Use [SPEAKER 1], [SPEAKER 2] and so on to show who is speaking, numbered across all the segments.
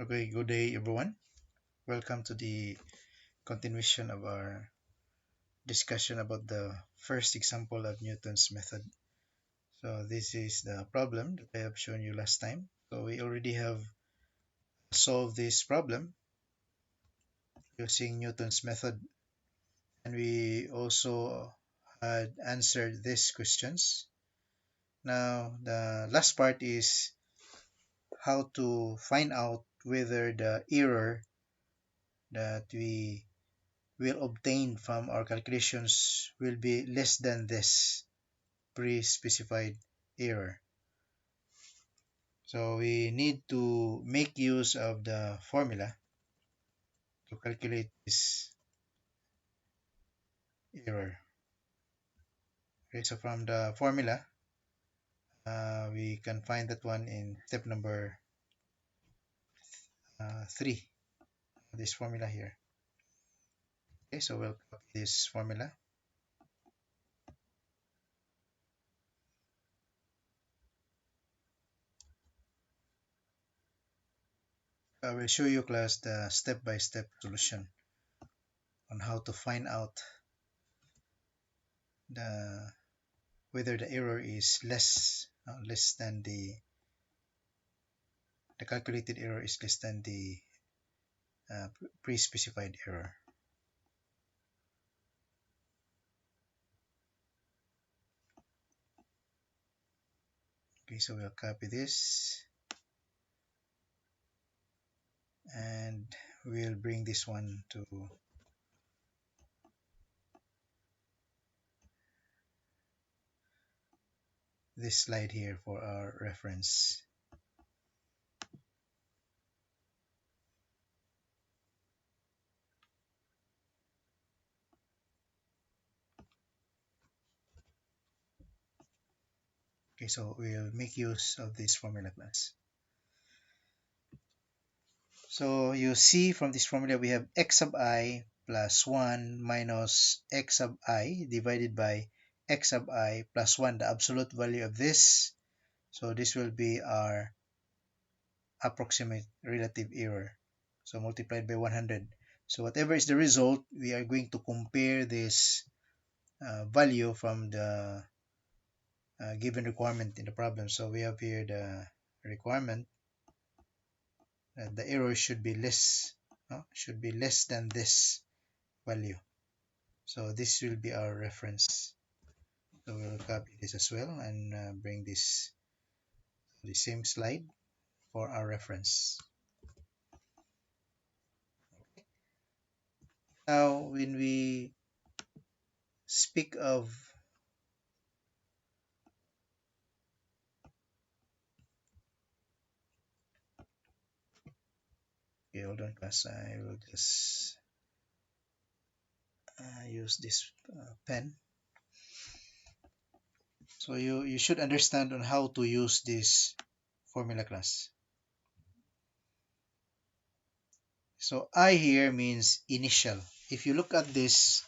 [SPEAKER 1] Okay, good day everyone. Welcome to the continuation of our discussion about the first example of Newton's method. So this is the problem that I have shown you last time. So we already have solved this problem using Newton's method, and we also had answered these questions. Now the last part is how to find out whether the error that we will obtain from our calculations will be less than this pre-specified error. So we need to make use of the formula to calculate this error. Okay, so from the formula, we can find that one in step number 3, this formula here. Okay, so we'll copy this formula. I will show you class the step-by-step solution on how to find out the whether the error is less than the calculated error is less than the pre-specified error. Okay, so we'll copy this and we'll bring this one to this slide here for our reference. Okay, so we'll make use of this formula class. So you see from this formula we have x sub I plus 1 minus x sub I divided by x sub I plus 1, the absolute value of this. So this will be our approximate relative error. So multiplied by 100. So whatever is the result, we are going to compare this value from the given requirement in the problem. So we have here the requirement that the error should be less than this value. So this will be our reference. So we'll copy this as well and bring this to the same slide for our reference. Now when we speak of okay, hold on class, I will just use this pen. So you should understand on how to use this formula class. So I here means initial. If you look at this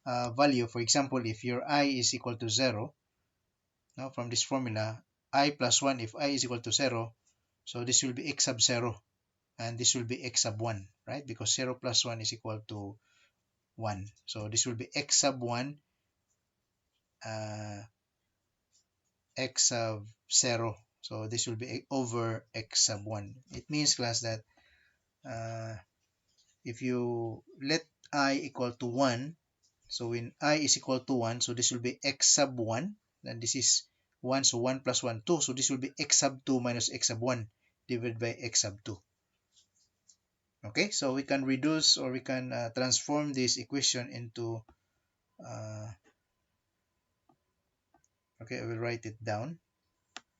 [SPEAKER 1] value, for example, if your I is equal to 0, now from this formula, I plus 1, if I is equal to 0, so this will be x sub 0, and this will be x sub 1, right? Because 0 plus 1 is equal to 1. So this will be x sub 1, uh, x sub 0. So this will be over x sub 1. It means, class, that uh, if you let I equal to 1, so when I is equal to 1, so this will be x sub 1, and this is 1, so 1 plus 1, 2. So this will be x sub 2 minus x sub 1 divided by x sub 2. Okay, so we can reduce or we can transform this equation into, okay, I will write it down,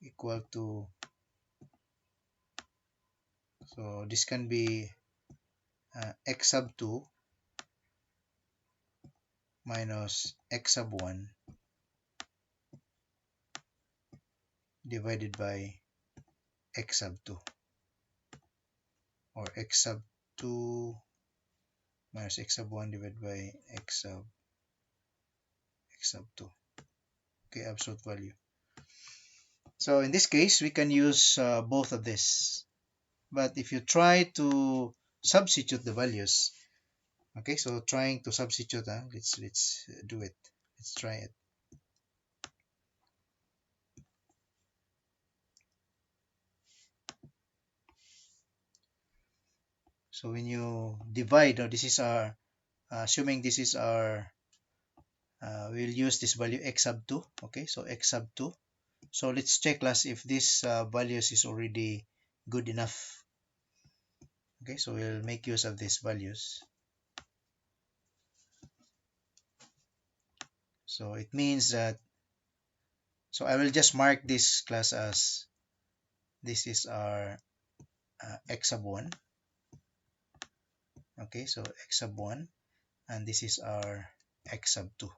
[SPEAKER 1] equal to, so this can be x sub 2 minus x sub 1 divided by x sub 2, or x sub 2 minus x sub 1 divided by x sub 2. Okay, absolute value. So in this case, we can use both of this. But if you try to substitute the values, okay, so trying to substitute, let's do it. Let's try it. So when you divide, this is our assuming this is our we'll use this value x sub 2. Okay, so x sub 2. So let's check class if this values is already good enough. Okay, so we'll make use of these values. So it means that, so I will just mark this class as this is our x sub 1. Okay, so x sub 1, and this is our x sub 2.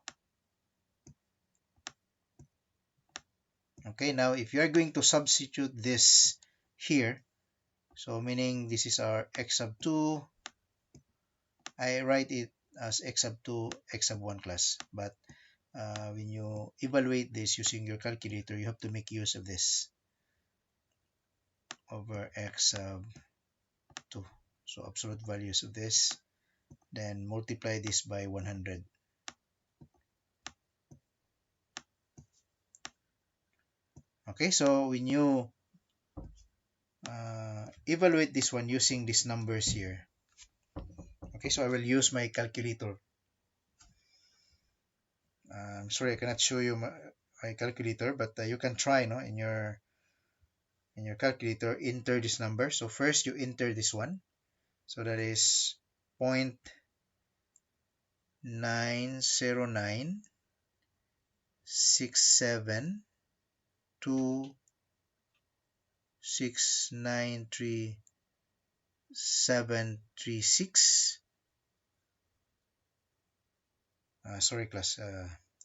[SPEAKER 1] Okay, now if you are going to substitute this here, so meaning this is our x sub 2, I write it as x sub 2, x sub 1 class. But when you evaluate this using your calculator, you have to make use of this over x sub 2. So absolute values of this, then multiply this by 100. Okay, so when you evaluate this one using these numbers here, okay, so I will use my calculator. Sorry, I cannot show you my calculator, but you can try, no, in your calculator, enter this number. So first you enter this one, so that is 0.9096726933736. Sorry class,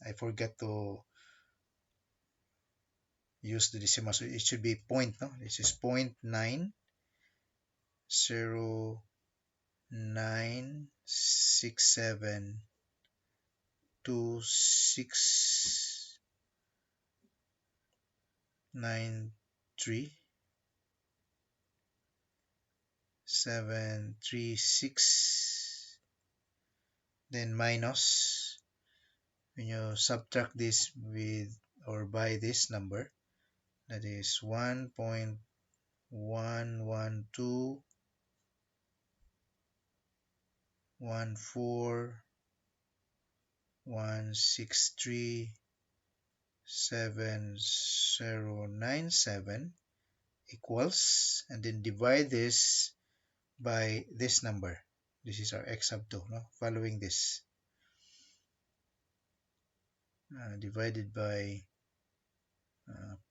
[SPEAKER 1] I forgot to use the decimal, so it should be point, no, this is 0.96726933736, then minus, when you subtract this with or by this number, that is 1.11141637097 equals, and then divide this by this number. This is our x sub 2, no? Following this, divided by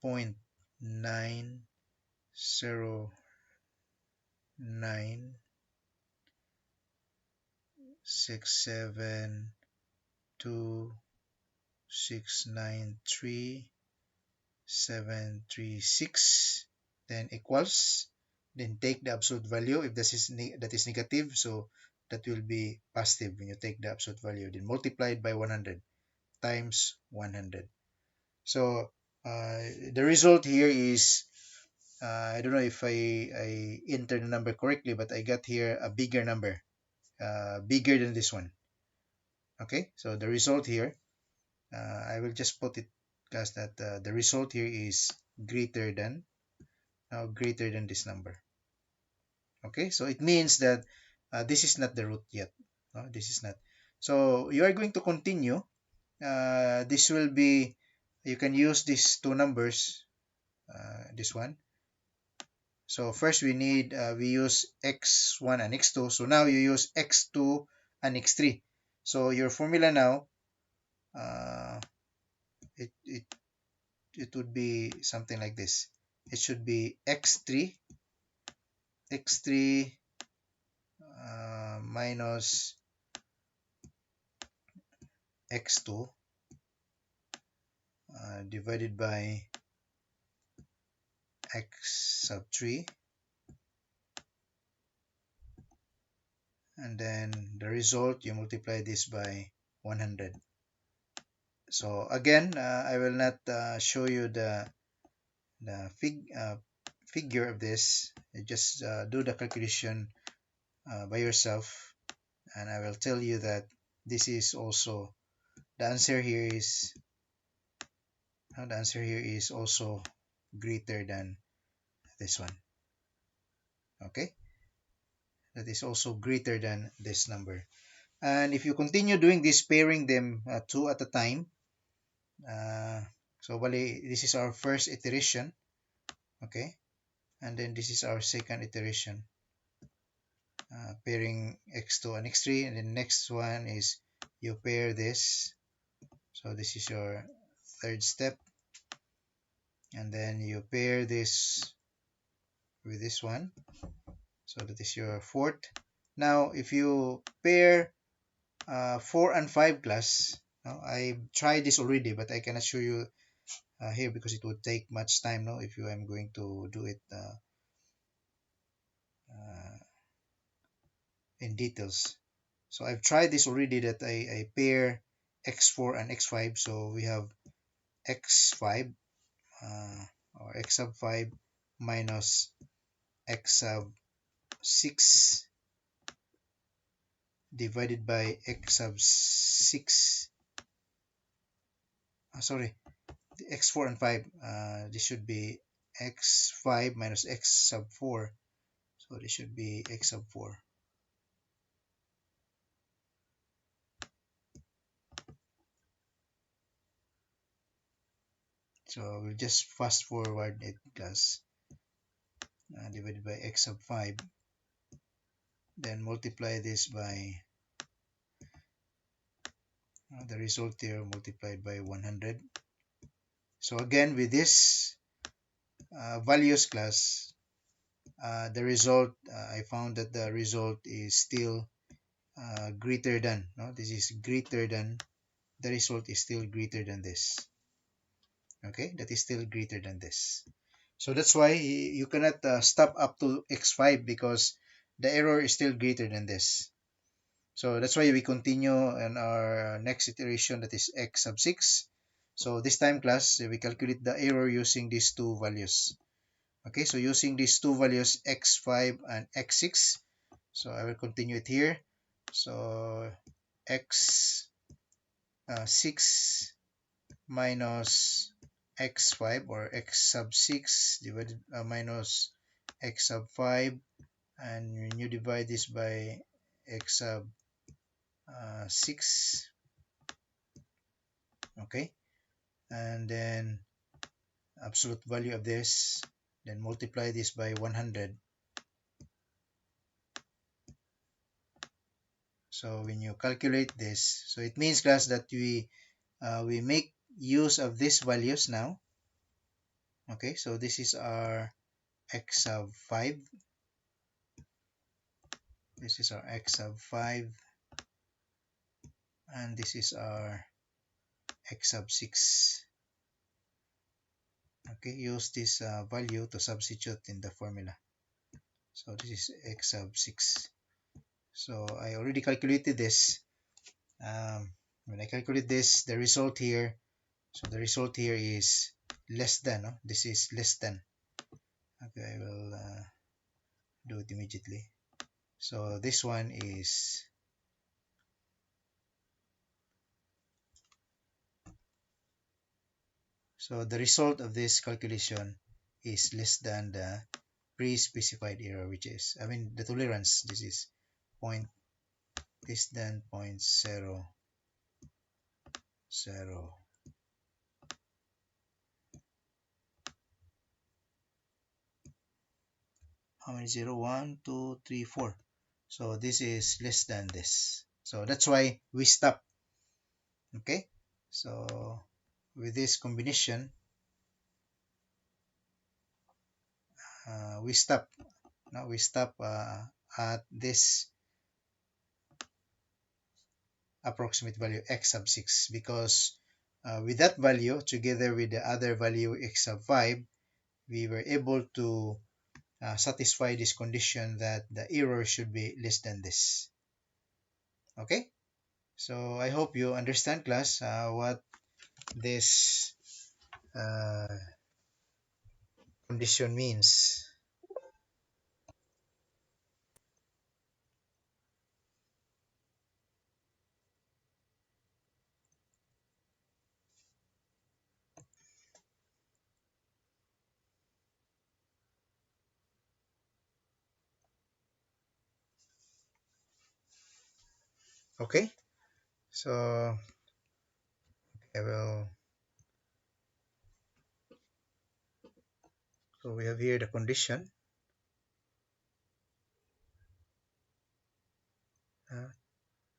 [SPEAKER 1] 0.9096726933736, then equals, then take the absolute value. If that is negative, so that will be positive when you take the absolute value, then multiplied by 100 times 100. So the result here is, I don't know if I entered the number correctly, but I got here a bigger number, bigger than this one. Okay, so the result here, I will just put it as that the result here is greater than, now greater than this number. Okay, so it means that this is not the root yet. No, this is not. So you are going to continue. This will be, you can use these two numbers, this one. So first we use x1 and x2. So now you use x2 and x3. So your formula now, uh, it, it, it would be something like this. It should be x3 minus x2 divided by x sub 3, and then the result, you multiply this by 100. So again, I will not show you the figure of this, you just do the calculation by yourself, and I will tell you that this is also the answer here is also greater than this one. Okay, that is also greater than this number. And if you continue doing this, pairing them two at a time, uh, so bali, this is our first iteration. Okay, and then this is our second iteration, pairing x2 and x3, and the next one is you pair this, so this is your third step, and then you pair this with this one, so that is your fourth. Now if you pair 4 and 5 class, I tried this already, but I cannot show you here because it would take much time, no, if you am going to do it uh, in details. So I've tried this already, that I pair x4 and x5, so we have x5 or x sub 5 minus x sub 6 divided by x sub 6, sorry, the x4 and 5, this should be x5 minus x sub 4, so this should be x sub 4. So we'll just fast forward it, class, divided by x sub 5, then multiply this by the result here multiplied by 100. So again, with this values class, the result, I found that the result is still greater than, no, this is greater than, the result is still greater than this. Okay, that is still greater than this. So that's why you cannot stop up to x5, because the error is still greater than this. So that's why we continue in our next iteration, that is x sub 6. So this time, class, we calculate the error using these two values. Okay, so using these two values, x5 and x6, so I will continue it here. So x 6 minus x5, or x sub 6 divided minus x sub 5, and when you divide this by x sub 6, okay, and then absolute value of this, then multiply this by 100. So when you calculate this, so it means, class, that we make use of these values now. Okay, so this is our x sub 5, this is our x sub 5, and this is our x sub 6. Okay, use this value to substitute in the formula. So this is x sub 6. So I already calculated this. When I calculate this, the result here, so the result here is less than, no? This is less than. Okay, I will do it immediately. So this one is, so the result of this calculation is less than the pre-specified error, which is, I mean, the tolerance, this is point less than 0.00, how many 0, 1, 2, 3, 4. So this is less than this, so that's why we stop. Okay, so with this combination, we stop. Now we stop at this approximate value x sub 6, because with that value together with the other value x sub 5, we were able to satisfy this condition that the error should be less than this. Okay, so I hope you understand, class, what this condition means. Okay, so I will. So we have here the condition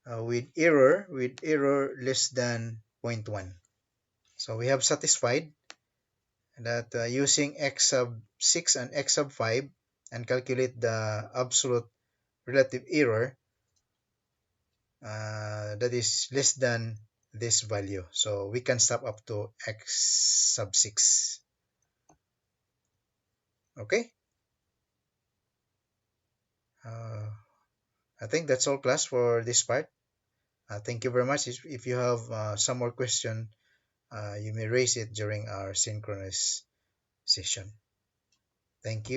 [SPEAKER 1] with error less than zero point 0.1. So we have satisfied that using x sub 6 and x sub 5 and calculate the absolute relative error that is less than this value. So we can stop up to x sub 6. Okay. Uh, I think that's all, class, for this part. Thank you very much. If you have some more question, you may raise it during our synchronous session. Thank you.